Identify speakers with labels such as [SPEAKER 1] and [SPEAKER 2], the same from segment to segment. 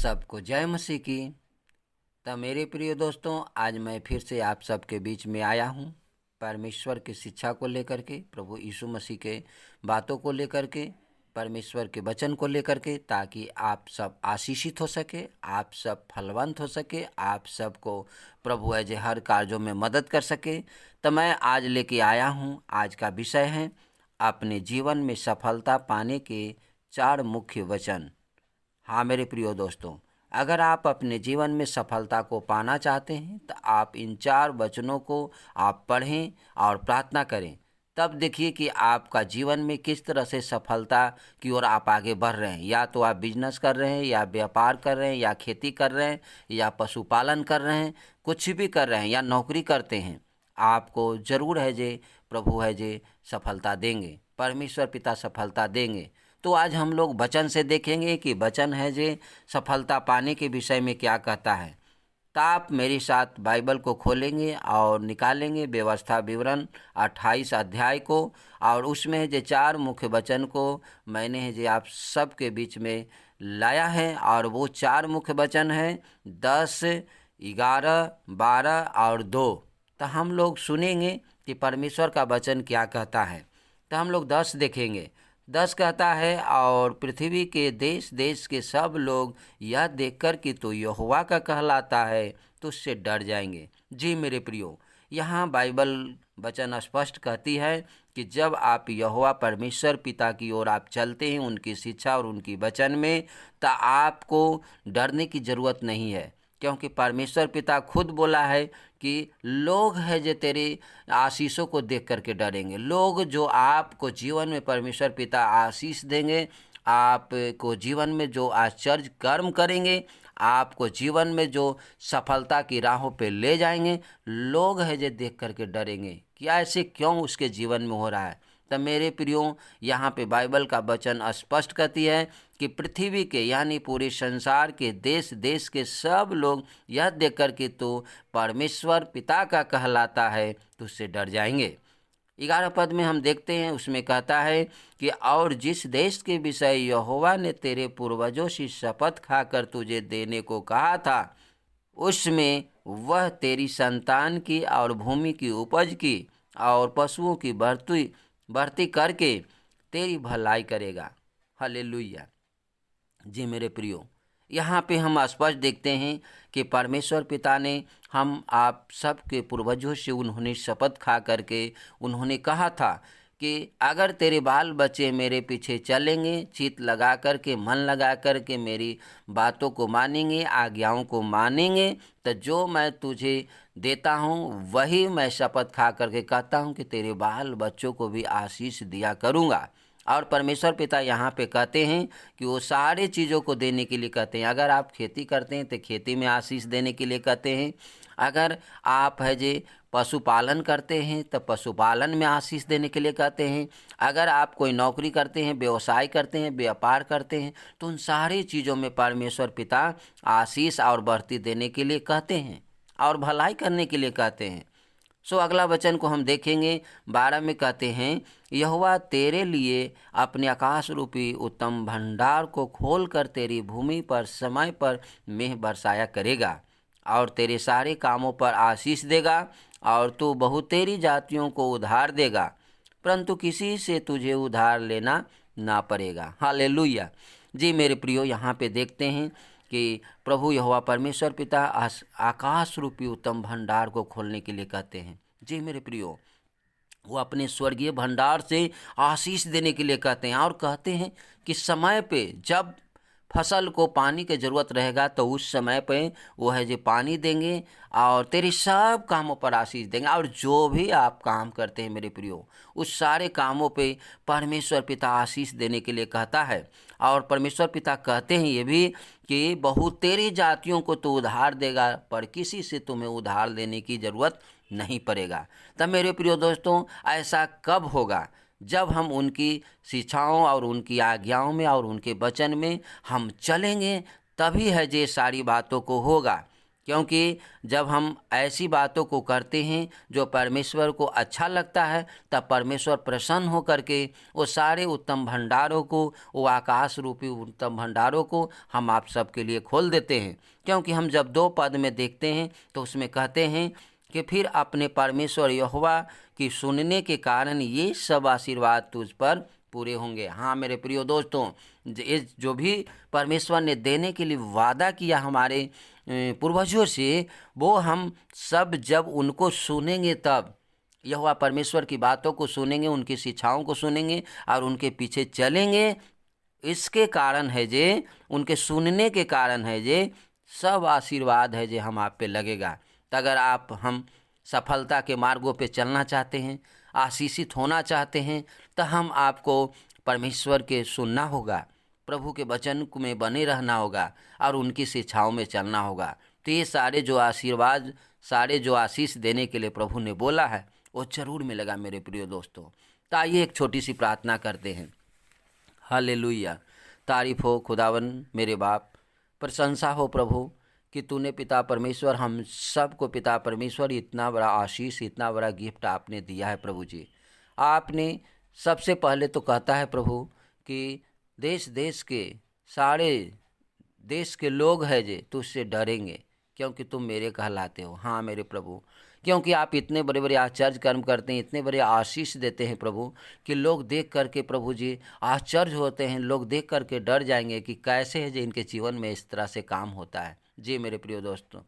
[SPEAKER 1] सबको जय मसीह की। तो मेरे प्रिय दोस्तों, आज मैं फिर से आप सबके बीच में आया हूँ परमेश्वर की शिक्षा को लेकर के, प्रभु यीशु मसीह के बातों को लेकर के, परमेश्वर के वचन को लेकर के, ताकि आप सब आशीषित हो सके, आप सब फलवंत हो सके, आप सबको प्रभु है जो हर कार्यों में मदद कर सके। तो मैं आज लेके आया हूँ, आज का विषय है अपने जीवन में सफलता पाने के 4 मुख्य वचन। हाँ मेरे प्रिय दोस्तों, अगर आप अपने जीवन में सफलता को पाना चाहते हैं तो आप इन 4 वचनों को आप पढ़ें और प्रार्थना करें। तब देखिए कि आपका जीवन में किस तरह से सफलता की ओर आप आगे बढ़ रहे हैं। या तो आप बिजनेस कर रहे हैं, या व्यापार कर रहे हैं, या खेती कर रहे हैं, या पशुपालन कर रहे हैं, कुछ भी कर रहे हैं, या नौकरी करते हैं, आपको ज़रूर है जे प्रभु है जे सफलता देंगे, परमेश्वर पिता सफलता देंगे। तो आज हम लोग वचन से देखेंगे कि वचन है जे सफलता पाने के विषय में क्या कहता है। तो आप मेरे साथ बाइबल को खोलेंगे और निकालेंगे व्यवस्था विवरण 28 अध्याय को, और उसमें है जे 4 मुख्य वचन को मैंने है जे आप सबके बीच में लाया है। और वो 4 मुख्य वचन है 10, 11, 12 और 2। तो हम लोग सुनेंगे कि परमेश्वर का वचन क्या कहता है। तो हम लोग 10 देखेंगे। 10 कहता है, और पृथ्वी के देश देश के सब लोग यह देखकर कि तू यहोवा का कहलाता है तो उससे डर जाएंगे। जी मेरे प्रियो, यहाँ बाइबल वचन स्पष्ट कहती है कि जब आप यहोवा परमेश्वर पिता की ओर आप चलते हैं, उनकी शिक्षा और उनकी वचन में, तो आपको डरने की ज़रूरत नहीं है। क्योंकि परमेश्वर पिता खुद बोला है कि लोग है जो तेरे आशीषों को देख करके डरेंगे। लोग जो आपको जीवन में परमेश्वर पिता आशीष देंगे, आपको जीवन में जो आश्चर्य कर्म करेंगे, आपको जीवन में जो सफलता की राहों पे ले जाएंगे, लोग है जो देख करके डरेंगे कि ऐसे क्यों उसके जीवन में हो रहा है। तो मेरे प्रियो, यहाँ पे बाइबल का वचन स्पष्ट कहती है कि पृथ्वी के यानी पूरे संसार के देश देश के सब लोग यह देखकर कि तू परमेश्वर पिता का कहलाता है तो उससे डर जाएंगे। 11 पद में हम देखते हैं, उसमें कहता है कि और जिस देश के विषय यहोवा ने तेरे पूर्वजों से शपथ खाकर तुझे देने को कहा था, उसमें वह तेरी संतान की और भूमि की उपज की और पशुओं की बढ़ती करके तेरी भलाई करेगा। हालेलुया। जी मेरे प्रियो, यहाँ पे हम स्पष्ट देखते हैं कि परमेश्वर पिता ने हम आप सब के पूर्वजों से उन्होंने शपथ खा करके उन्होंने कहा था कि अगर तेरे बाल बच्चे मेरे पीछे चलेंगे, चित लगा कर के, मन लगा कर के मेरी बातों को मानेंगे, आज्ञाओं को मानेंगे, तो जो मैं तुझे देता हूँ वही मैं शपथ खा करके कहता हूँ कि तेरे बाल बच्चों को भी आशीष दिया करूँगा। और परमेश्वर पिता यहाँ पे कहते हैं कि वो सारे चीज़ों को देने के लिए कहते हैं। अगर आप खेती करते हैं तो खेती में आशीष देने के लिए कहते हैं। अगर आप है जे पशुपालन करते हैं तो पशुपालन में आशीष देने के लिए कहते हैं। अगर आप कोई नौकरी करते हैं, व्यवसाय करते हैं, व्यापार करते हैं, तो उन सारी चीज़ों में परमेश्वर पिता आशीष और बढ़ती देने के लिए कहते हैं और भलाई करने के लिए कहते हैं। सो अगला वचन को हम देखेंगे, 12 में कहते हैं, यहोवा तेरे लिए अपने आकाश रूपी उत्तम भंडार को खोलकर तेरी भूमि पर समय पर मेंह बरसाया करेगा और तेरे सारे कामों पर आशीष देगा, और तू बहुतेरी जातियों को उधार देगा, परंतु किसी से तुझे उधार लेना ना पड़ेगा। हालेलुया। जी मेरे प्रियो, यहाँ पे देखते हैं कि प्रभु यहोवा परमेश्वर पिता आकाश रूपी उत्तम भंडार को खोलने के लिए कहते हैं। जी मेरे प्रियो, वो अपने स्वर्गीय भंडार से आशीष देने के लिए कहते हैं, और कहते हैं कि समय पे जब फसल को पानी की ज़रूरत रहेगा तो उस समय पे वो है जो पानी देंगे और तेरे सब कामों पर आशीष देंगे। और जो भी आप काम करते हैं मेरे प्रियो, उस सारे कामों पे परमेश्वर पिता आशीष देने के लिए कहता है। और परमेश्वर पिता कहते हैं ये भी कि बहुतेरी जातियों को तो उधार देगा, पर किसी से तुम्हें उधार लेने की ज़रूरत नहीं पड़ेगा। तब मेरे प्रियो दोस्तों, ऐसा कब होगा? जब हम उनकी शिक्षाओं और उनकी आज्ञाओं में और उनके वचन में हम चलेंगे, तभी है ये सारी बातों को होगा। क्योंकि जब हम ऐसी बातों को करते हैं जो परमेश्वर को अच्छा लगता है, तब परमेश्वर प्रसन्न हो करके वो सारे उत्तम भंडारों को, वो आकाश रूपी उत्तम भंडारों को हम आप सबके लिए खोल देते हैं। क्योंकि हम जब 2 पद में देखते हैं तो उसमें कहते हैं कि फिर अपने परमेश्वर यहोवा की सुनने के कारण ये सब आशीर्वाद तुझ पर पूरे होंगे। हाँ मेरे प्रिय दोस्तों, जो भी परमेश्वर ने देने के लिए वादा किया हमारे पूर्वजों से, वो हम सब जब उनको सुनेंगे, तब यहोवा परमेश्वर की बातों को सुनेंगे, उनकी शिक्षाओं को सुनेंगे और उनके पीछे चलेंगे, इसके कारण है जे, उनके सुनने के कारण है जे सब आशीर्वाद है जे हम आप पे लगेगा। तो अगर हम सफलता के मार्गों पे चलना चाहते हैं, आशीषित होना चाहते हैं, तो हम आपको परमेश्वर के सुनना होगा, प्रभु के वचन में बने रहना होगा और उनकी शिक्षाओं में चलना होगा। तो ये सारे जो आशीर्वाद, सारे जो आशीष देने के लिए प्रभु ने बोला है, वो जरूर मिलेगा मेरे प्रिय दोस्तों। तो आइए एक छोटी सी प्रार्थना करते हैं। हालेलुया। तारीफ हो खुदावन मेरे बाप, प्रशंसा हो प्रभु कि तूने पिता परमेश्वर हम सबको पिता परमेश्वर इतना बड़ा आशीष, इतना बड़ा गिफ्ट आपने दिया है प्रभु जी। आपने सबसे पहले तो कहता है प्रभु कि देश देश के सारे देश के लोग हैं जे तुझसे डरेंगे, क्योंकि तुम मेरे कहलाते हो। हाँ मेरे प्रभु, क्योंकि आप इतने बड़े बड़े आश्चर्य कर्म करते हैं, इतने बड़े आशीष देते हैं प्रभु, कि लोग देख करके प्रभु जी आश्चर्य होते हैं, लोग देख करके डर जाएंगे कि कैसे है जो इनके जीवन में इस तरह से काम होता है। जी मेरे प्रिय दोस्तों,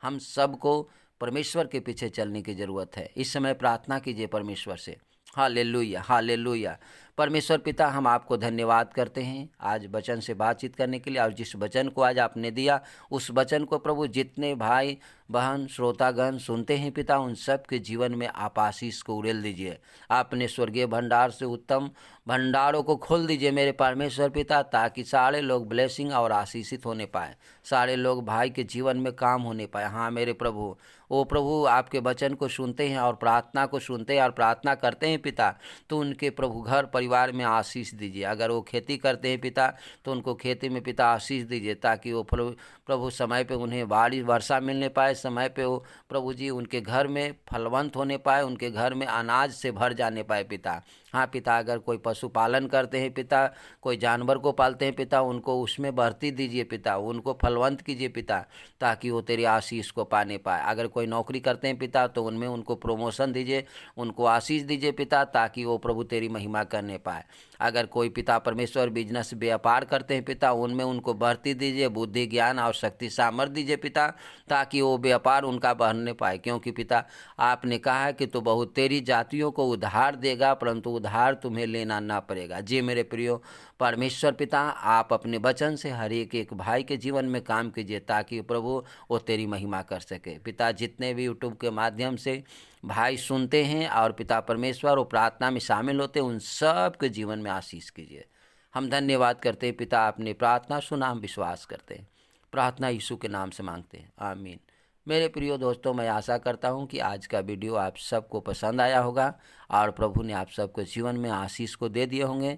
[SPEAKER 1] हम सबको परमेश्वर के पीछे चलने की ज़रूरत है। इस समय प्रार्थना कीजिए परमेश्वर से। Hallelujah, hallelujah. परमेश्वर पिता, हम आपको धन्यवाद करते हैं आज वचन से बातचीत करने के लिए, और जिस वचन को आज आपने दिया, उस वचन को प्रभु जितने भाई बहन श्रोतागण सुनते हैं पिता, उन सब के जीवन में आप आशीष को उड़ेल दीजिए। आपने स्वर्गीय भंडार से उत्तम भंडारों को खोल दीजिए मेरे परमेश्वर पिता, ताकि सारे लोग ब्लेसिंग और आशीषित होने पाए, सारे लोग भाई के जीवन में काम होने पाए। हाँ मेरे प्रभु, ओ प्रभु आपके वचन को सुनते हैं और प्रार्थना को सुनते हैं और प्रार्थना करते हैं पिता, तो उनके प्रभु घर परिवार में आशीष दीजिए। अगर वो खेती करते हैं पिता, तो उनको खेती में पिता आशीष दीजिए, ताकि वो प्रभु समय पे उन्हें बारिश वर्षा मिलने पाए, समय पे वो प्रभु जी उनके घर में फलवंत होने पाए, उनके घर में अनाज से भर जाने पाए पिता। हाँ पिता, अगर कोई पशुपालन करते हैं पिता, कोई जानवर को पालते हैं पिता, उनको उसमें बढ़ती दीजिए पिता, उनको फलवंत कीजिए पिता, ताकि वो तेरी आशीष को पाने पाए। अगर कोई नौकरी करते हैं पिता, तो उनमें उनको प्रमोशन दीजिए, उनको आशीष दीजिए पिता, ताकि वो प्रभु तेरी महिमा करने पाए। अगर कोई पिता परमेश्वर बिजनेस व्यापार करते हैं पिता, उनमें उनको बढ़ती दीजिए, बुद्धि ज्ञान और शक्ति सामर्थ्य दीजिए पिता, ताकि वो व्यापार उनका बढ़ने पाए। क्योंकि पिता आपने कहा है कि तो बहुत तेरी जातियों को उद्धार देगा, परंतु उद्धार तुम्हें लेना ना पड़ेगा। जी मेरे प्रियो परमेश्वर पिता, आप अपने वचन से हर एक एक भाई के जीवन में काम कीजिए, ताकि प्रभु वो तेरी महिमा कर सके। पिता जितने भी यूट्यूब के माध्यम से भाई सुनते हैं और पिता परमेश्वर वो प्रार्थना में शामिल होते हैं, उन सब के जीवन में आशीष कीजिए। हम धन्यवाद करते हैं पिता, आपने प्रार्थना सुना, हम विश्वास करते हैं। प्रार्थना यीशु के नाम से मांगते हैं, आमीन। मेरे प्रिय दोस्तों, मैं आशा करता हूं कि आज का वीडियो आप सबको पसंद आया होगा और प्रभु ने आप सबके जीवन में आशीष को दे दिए होंगे।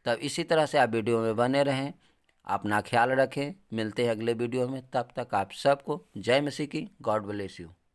[SPEAKER 1] तब इसी तरह से आप वीडियो में बने रहें, अपना ख्याल रखें। मिलते हैं अगले वीडियो में, तब तक आप सबको जय मसीह की। God bless you.